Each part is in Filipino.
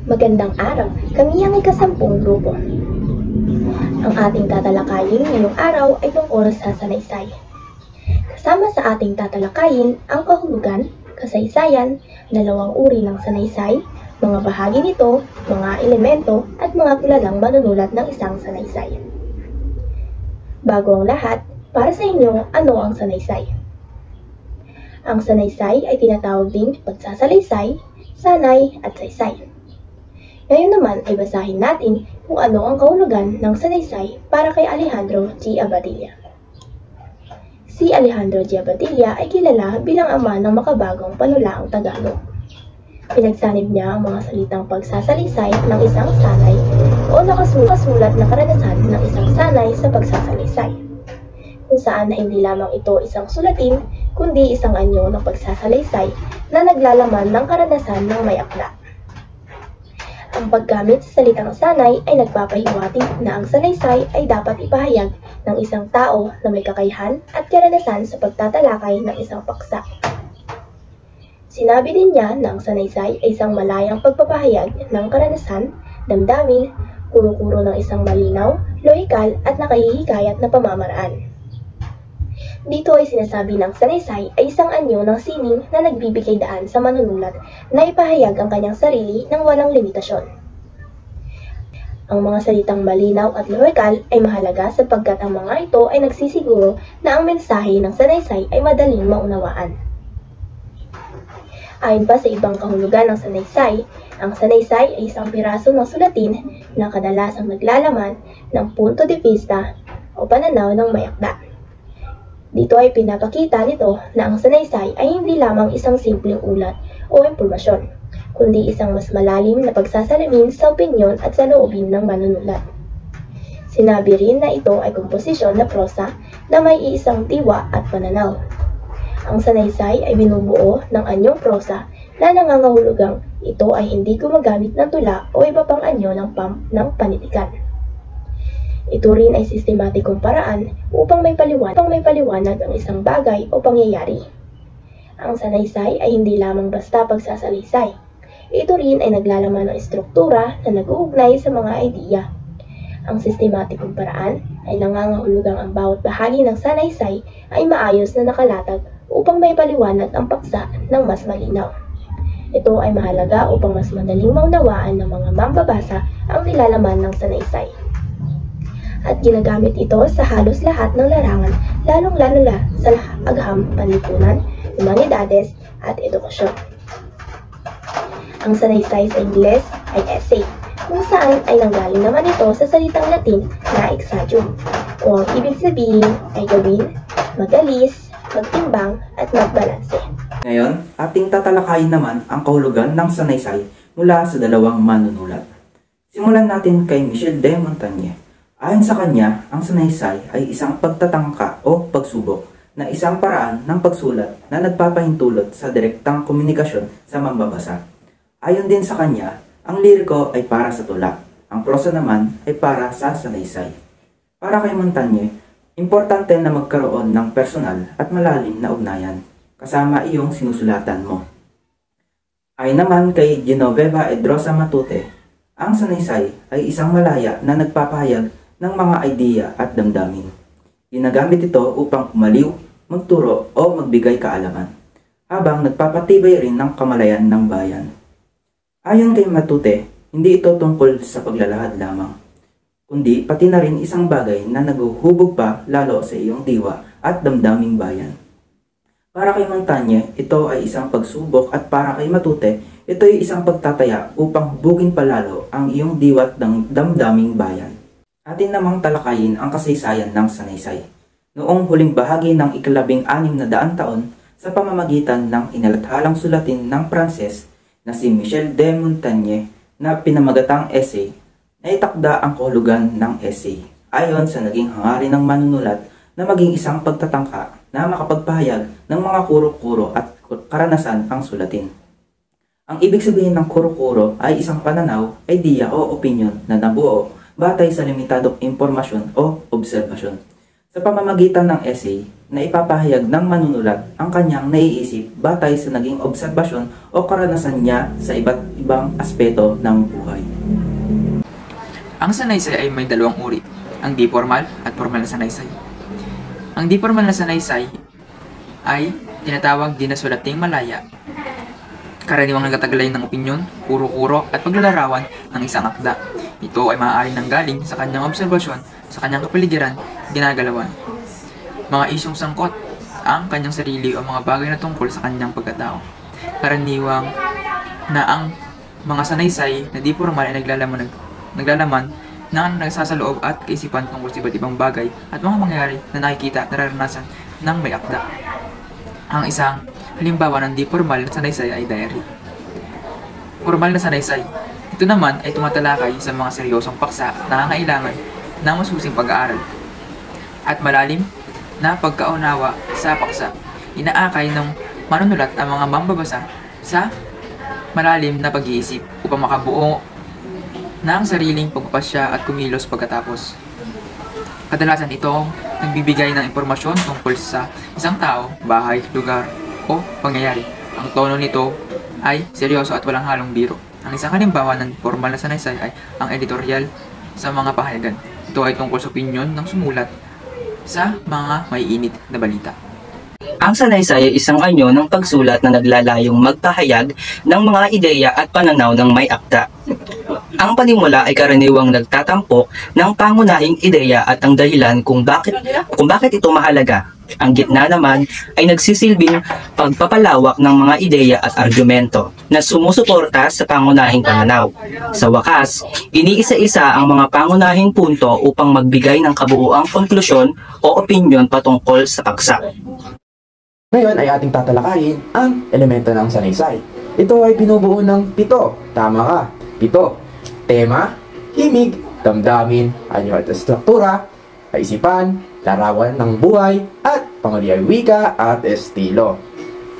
Magandang araw, kami ang ika-10 grupo. Ang ating tatalakayin ngayong araw ay tungkol sa salaysay. Kasama sa ating tatalakayin ang kahulugan, kasaysayan, dalawang uri ng salaysay, mga bahagi nito, mga elemento at mga kilalang manunulat ng isang salaysay. Bago ang lahat, para sa inyo, ano ang salaysay? Ang salaysay ay tinatawag ding pagsasalaysay, sanay at saysay. Ngayon naman ay basahin natin kung ano ang kahulugan ng salaysay para kay Alejandro G. Abadilla. Si Alejandro G. Abadilla ay kilala bilang ama ng makabagong panulaang Tagalog. Pinagsanib niya ang mga salitang pagsasalaysay ng isang sanay o nakasulat na karanasan ng isang sanay sa pagsasalaysay, kung saan na hindi lamang ito isang sulatin, kundi isang anyo ng pagsasalaysay na naglalaman ng karanasan ng may akda. Ang paggamit sa salitang sanay ay nagpapahiwatig na ang salaysay ay dapat ipahayag ng isang tao na may kakayahan at karanasan sa pagtatalakay ng isang paksa. Sinabi din niya na ang salaysay ay isang malayang pagpapahayag ng karanasan, damdamin, kuro-kuro ng isang malinaw, lohikal at nakahihikayat na pamamaraan. Dito ay sinasabi ng salaysay ay isang anyo ng sining na nagbibigay daan sa manunulat na ipahayag ang kanyang sarili ng walang limitasyon. Ang mga salitang malinaw at lohikal ay mahalaga sapagkat ang mga ito ay nagsisiguro na ang mensahe ng salaysay ay madaling maunawaan. Ayon pa sa ibang kahulugan ng salaysay, ang salaysay ay isang piraso ng sulatin na kadalasang naglalaman ng punto de vista o pananaw ng may akda. Dito ay pinapakita nito na ang salaysay ay hindi lamang isang simpleng ulat o impormasyon, kundi isang mas malalim na pagsasalamin sa opinyon at sa loobin ng manunulat. Sinabi rin na ito ay komposisyon na prosa na may iisang diwa at pananaw. Ang salaysay ay binubuo ng anyong prosa na nangangahulugang ito ay hindi gumagamit ng tula o iba pang anyo ng panitikan. Ito rin ay sistematikong paraan upang may paliwanag ang isang bagay o pangyayari. Ang salaysay ay hindi lamang basta pagsasalaysay. Ito rin ay naglalaman ng estruktura na nag-uugnay sa mga ideya. Ang sistematikong paraan ay nangangahulugang ang bawat bahagi ng salaysay ay maayos na nakalatag upang may paliwanag ang paksa ng mas malinaw. Ito ay mahalaga upang mas madaling maunawaan ng mga mambabasa ang nilalaman ng salaysay. At ginagamit ito sa halos lahat ng larangan, lalong-lalo na sa agham, panlipunan, humanidades at edukasyon. Ang salaysay sa Ingles ay essay, kung saan ay nanggaling naman ito sa salitang Latin na exagium, o ang ibig sabihin ay gawin, magalis, magtimbang at magbalanse. Ngayon, ating tatalakayin naman ang kahulugan ng salaysay mula sa dalawang manunulat. Simulan natin kay Michel de Montaigne. Ayon sa kanya, ang salaysay ay isang pagtatangka o pagsubok na isang paraan ng pagsulat na nagpapahintulot sa direktang komunikasyon sa mambabasa. Ayon din sa kanya, ang liriko ay para sa tula, ang prosa naman ay para sa salaysay. Para kay Montaigne, importante na magkaroon ng personal at malalim na ugnayan kasama iyong sinusulatan mo. Ayon naman kay Genoveva Edrosa Matute, ang salaysay ay isang malaya na nagpapahayag ng mga ideya at damdamin. Ginagamit ito upang kumaliw, magturo o magbigay kaalaman, habang nagpapatibay rin ng kamalayan ng bayan. Ayon kay Matute, hindi ito tungkol sa paglalahad lamang, kundi pati na rin isang bagay na naguhubog pa lalo sa iyong diwa at damdaming bayan. Para kay Montaigne, ito ay isang pagsubok at para kay Matute, ito ay isang pagtataya upang hubugin palalo ang iyong diwat ng damdaming bayan. Atin namang talakayin ang kasaysayan ng salaysay. Noong huling bahagi ng ika-1600 taon sa pamamagitan ng inalathalang sulatin ng Pranses na si Michel de Montaigne na pinamagatang essay, naitakda ang kahulugan ng essay ayon sa naging hangarin ng manunulat na maging isang pagtatangka na makapagpahayag ng mga kuro-kuro at karanasan ang sulatin. Ang ibig sabihin ng kuro-kuro ay isang pananaw, idea o opinion na nabuo batay sa limitadong impormasyon o obserbasyon. Sa pamamagitan ng essay na ipapahayag ng manunulat ang kanyang naiisip batay sa naging obserbasyon o karanasan niya sa iba't ibang aspeto ng buhay. Ang sanaysay ay may dalawang uri, ang di formal at formal na sanaysay. Ang di formal na sanaysay ay tinatawag din na sulating malaya. Karaniwang nagtataglay ng opinyon, kuro-kuro at paglalarawan ng isang akda. Ito ay maaaring nanggaling sa kanyang obserbasyon sa kanyang kapaligiran, ginagalawan. Mga isyong sangkot ang kanyang sarili o mga bagay na tungkol sa kanyang pagkatao. Karaniwang na ang mga sanaysay na di formal ay naglalaman ng nagsasaloob at kaisipan tungkol sa iba't ibang bagay at mga mangyayari na nakikita at nararanasan ng may akda. Ang isang halimbawa ng di formal na sanaysay ay diary. Formal na sanaysay. Ito naman ay tumatalakay sa mga seryosong paksa na nangangailangan ng masusing pag-aaral at malalim na pagkaunawa sa paksa. Inaakay ng manunulat ang mga mambabasa sa malalim na pag-iisip upang makabuo ng sariling pagpapasya at kumilos pagkatapos. Kadalasan itong nagbibigay ng impormasyon tungkol sa isang tao, bahay, lugar, o pangyayari. Ang tono nito ay seryoso at walang halong biro. Ang isang halimbawa ng formal na sanaysay ay ang editorial sa mga pahayagan. Ito ay tungkol sa opinyon ng sumulat sa mga maiinit na balita. Ang sanaysay ay isang anyo ng pagsulat na naglalayong magpahayag ng mga ideya at pananaw ng may akda. Ang panimula ay karaniwang nagtatampok ng pangunahing ideya at ang dahilan kung bakit ito mahalaga. Ang gitna naman ay nagsisilbing pagpapalawak ng mga ideya at argumento na sumusuporta sa pangunahing pananaw. Sa wakas, iniisa-isa ang mga pangunahing punto upang magbigay ng kabuuang konklusyon o opinyon patungkol sa paksa. Ngayon ay ating tatalakayin ang elemento ng sanaysay. Ito ay binubuo ng 7. Tama ka, 7. Tema, himig, damdamin, anyo at struktura, kaisipan, larawan ng buhay, at pangyayari wika at estilo.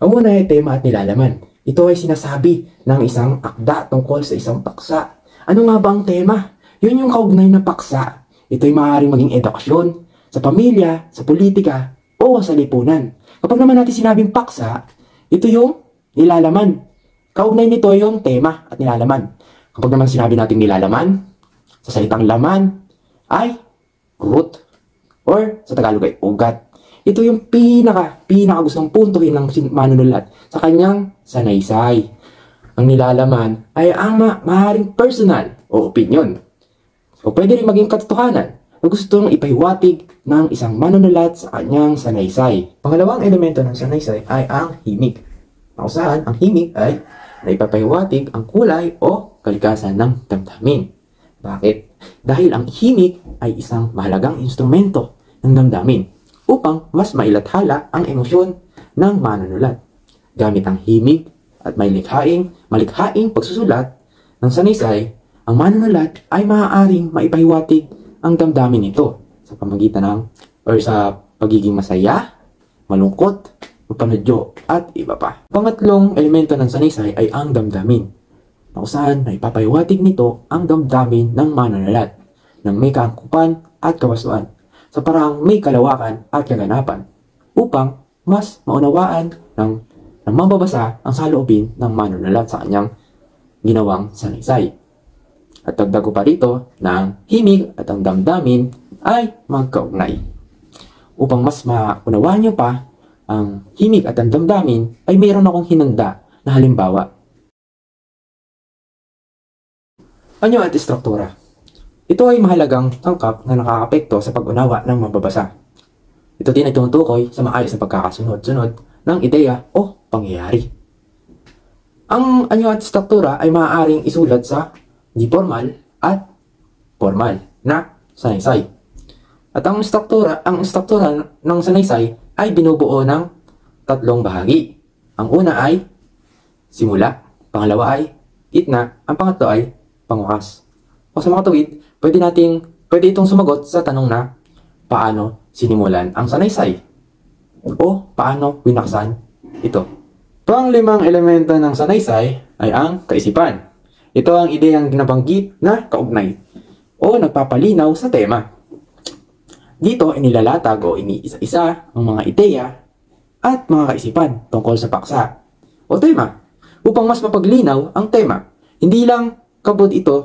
Ang una ay tema at nilalaman. Ito ay sinasabi ng isang akda tungkol sa isang paksa. Ano nga ba ang tema? Yun yung kaugnay na paksa. Ito ay maaaring maging edukasyon, sa pamilya, sa politika, o sa lipunan. Kapag naman natin sinabing paksa, ito yung nilalaman. Kaugnay nito yung tema at nilalaman. Kapag naman sinabi natin nilalaman, sa salitang laman, ay root. Or sa Tagalog ay ugat. Ito yung pinaka gustong puntuhin ng manunulat sa kanyang sanaysay. Ang nilalaman ay ang maaaring personal o opinion. O pwede rin maging katotohanan na gustong ipahiwatig ng isang manunulat sa kanyang sanaysay. Pangalawang elemento ng sanaysay ay ang himig. Kung saan ang himig ay naipapahiwatig ang kulay o kalikasan ng damdamin. Bakit? Dahil ang himig ay isang mahalagang instrumento ng damdamin upang mas mailathala ang emosyon ng manunulat. Gamit ang himig at malikhaing pagsusulat ng sanaysay, ang manunulat ay maaaring maipahiwatig ang damdamin nito sa pamagitan ng sa pagiging masaya, malungkot, mapanudyo, at iba pa. Pangatlong elemento ng sanaysay ay ang damdamin, na kung saan naipapahiwatig nito ang damdamin ng manunulat ng may kaangkupan at kawasuan sa parang may kalawakan at kaganapan upang mas maunawaan ng mambabasa ang saloobin ng manunulat sa kanyang ginawang sanaysay. At dagdag ko pa rito na ang himig at ang damdamin ay magkaugnay. Upang mas maunawaan niyo pa ang himig at ang damdamin ay mayroon akong hinanda na halimbawa. Anyo at istruktura. Ito ay mahalagang tangkap na nakakapekto sa pag-unawa ng mambabasa. Ito din ay tumutukoy sa maayos na pagkakasunod-sunod ng ideya o pangyayari. Ang anyo at istruktura ay maaaring isulat sa di formal at formal na sanaysay. At ang struktura ng sanaysay ay binubuo ng 3 bahagi. Ang una ay simula, pangalawa ay gitna, ang pangatlo ay pangwakas. O sa mga tuwid, pwede itong sumagot sa tanong na paano sinimulan ang sanaysay o paano winaksan ito. Pang-5 elemento ng sanaysay ay ang kaisipan. Ito ang ideyang ginabanggit na kaugnay o nagpapalinaw sa tema. Dito inilalatag o iniisa-isa ang mga ideya at mga kaisipan tungkol sa paksa o tema upang mas mapaglinaw ang tema. Hindi lang kabod ito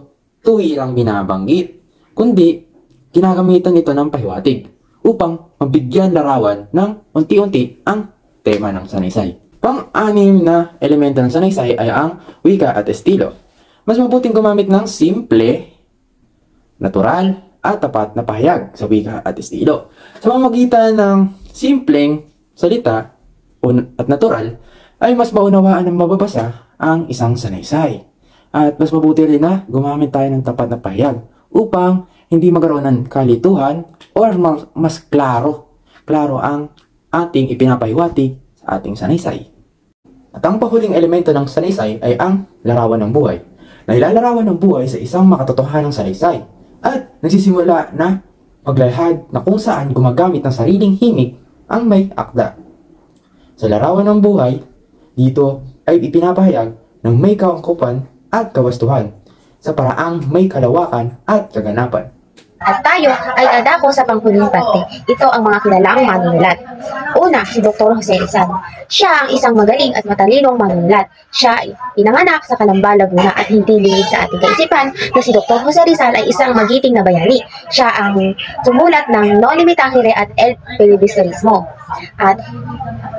tuwirang binabanggit, kundi ginagamitan ito ng pahiwatig upang mabigyan larawan ng unti-unti ang tema ng sanaysay. Pang-anim na elemento ng sanaysay ay ang wika at estilo. Mas mabuting gumamit ng simple, natural, at tapat na pahayag sa wika at estilo. Sa pamamagitan ng simpleng salita at natural, ay mas maunawaan ng mababasa ang isang sanaysay. At mas mabuti rin na gumamit tayo ng tapat na pahayag upang hindi magkaroon ng kalituhan or mas klaro ang ating ipinapahiwatig sa ating sanaysay. At ang pahuling elemento ng sanaysay ay ang larawan ng buhay. Nailalarawan ng buhay sa isang makatotohanang sanaysay at nagsisimula na maglalahad na kung saan gumagamit ng sariling himig ang may akda. Sa larawan ng buhay, dito ay ipinapahayag ng may kaangkupan at kawastuhan sa paraang may kalawakan at kaganapan. At tayo ay dadako sa panghuling parte. Ito ang mga kilalaang manunulat. Una, si Dr. Jose Rizal. Siya ang isang magaling at matalinong manunulat. Siya ay pinanganak sa Calamba, Laguna at hindi lingid sa ating kaisipan na si Dr. Jose Rizal ay isang magiting na bayani. Siya ang sumulat ng Noli Me Tangere at El Filibusterismo. At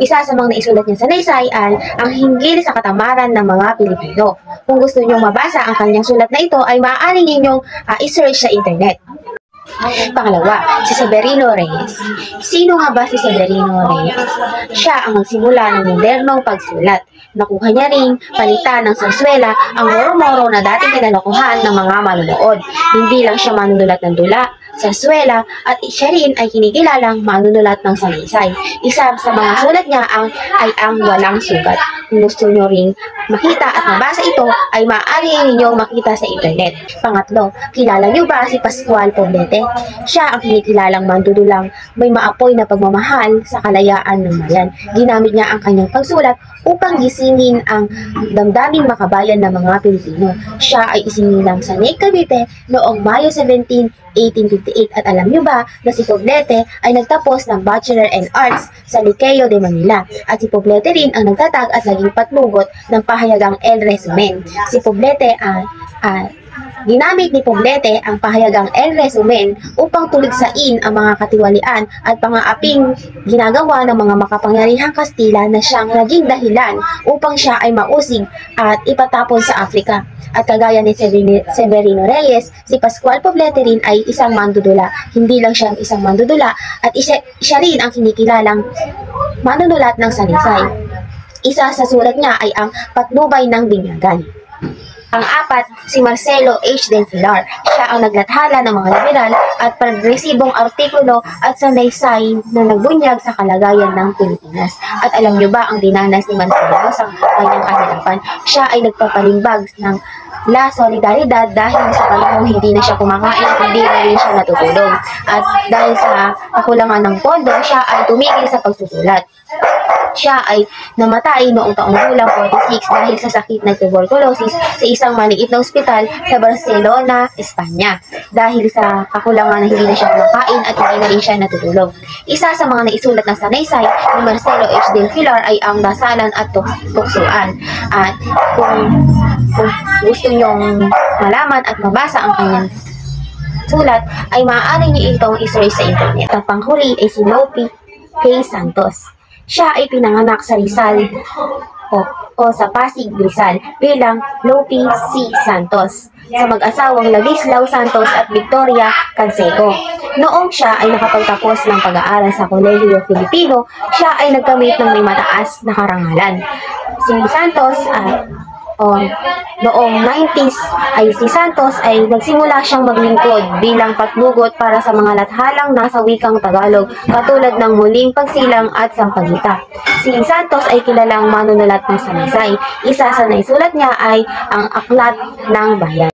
isa sa mga naisulat niya sa sanaysay ay ang hinggil sa katamaran ng mga Pilipino. Kung gusto niyo mabasa ang kanyang sulat na ito ay maaari ninyong i-search sa internet. Pangalawa, si Severino Reyes. Sino nga ba si Severino Reyes? Siya ang nagsimula ng modernong pagsulat. Nakuha niya ring palitan ng sarswela ang moro-moro na dating kinalokohan ng mga manunood. Hindi lang siya manunulat ng dula, sarswela, at siya rin ay kinikilalang manunulat ng sanaysay. Isa sa mga sulat niya ay ang Walang Sugat. Kung gusto nyo ring makita at mabasa ito, ay maaari ninyong makita sa internet. Pangatlo, kilala nyo ba si Pascual Poblete? Siya ang kinikilalang mandudulang may maapoy na pagmamahal sa kalayaan ng bayan. Ginamit niya ang kanyang pagsulat upang gisingin ang damdaming makabayan ng mga Pilipino. Siya ay isinilang sa Lake Cavite noong Mayo 17, 1858 at alam nyo ba na si Poblete ay nagtapos ng Bachelor in Arts sa Liceo de Manila at si Poblete rin ang nagtatag at naging patnugot ng pahayagang El Resumen. Si Poblete ginamit ni Poblete ang pahayagang El Resumen upang tuligsain ang mga katiwalian at pangaaping ginagawa ng mga makapangyarihang Kastila na siyang naging dahilan upang siya ay mausig at ipatapon sa Afrika. At kagaya ni Severino Reyes, si Pascual Poblete rin ay isang mandudula. Hindi lang siya isang mandudula at siya rin ang kinikilalang manunulat ng sanaysay. Isa sa sulat niya ay ang Patnubay ng Binyagan. Ang apat, si Marcelo H. Del Pilar. Siya ang naglathala ng mga liberal at progresibong artikulo at sanaysay na nagbunyag sa kalagayan ng Pilipinas. At alam niyo ba ang dinanas ni Marcelo sa kanyang kahirapan? Siya ay nagpapalimbag ng La Solidaridad dahil sa panahon hindi na siya kumakain at hindi na rin siya natutulog. At dahil sa kakulangan ng pondo, siya ay tumigil sa pagsusulat. Siya ay namatay noong taong gulang 46 dahil sa sakit ng tuberculosis sa isang maliit na ospital sa Barcelona, Espanya. Dahil sa kakulangan na hindi na siya kumakain at hindi na rin siya natutulog. Isa sa mga naisulat na sanaysay ni Marcelo H. Del Pilar ay ang Dasalan at Tuksuan. At kung gusto nyong malaman at mabasa ang kanyang sulat, ay maaari niyo itong i-search sa internet. Ang panghuli ay si Lope K. Santos. Siya ay pinanganak sa Rizal o sa Pasig, Rizal bilang Lope C. Santos sa mag-asawang Ladislao Santos at Victoria Canseco. Noong siya ay nakapagtapos ng pag-aaral sa Kolehiyo Filipino, siya ay nagkamit ng may mataas na karangalan. Si Santos noong 90s ay si Santos ay nagsimula siyang maglingkod bilang patnugot para sa mga lathalang nasa wikang Tagalog katulad ng Muling Pagsilang at Sampaguita. Si Santos ay kilalang manunulat ng sanaysay. Isa sa naisulat niya ay ang Aklat ng Bayan.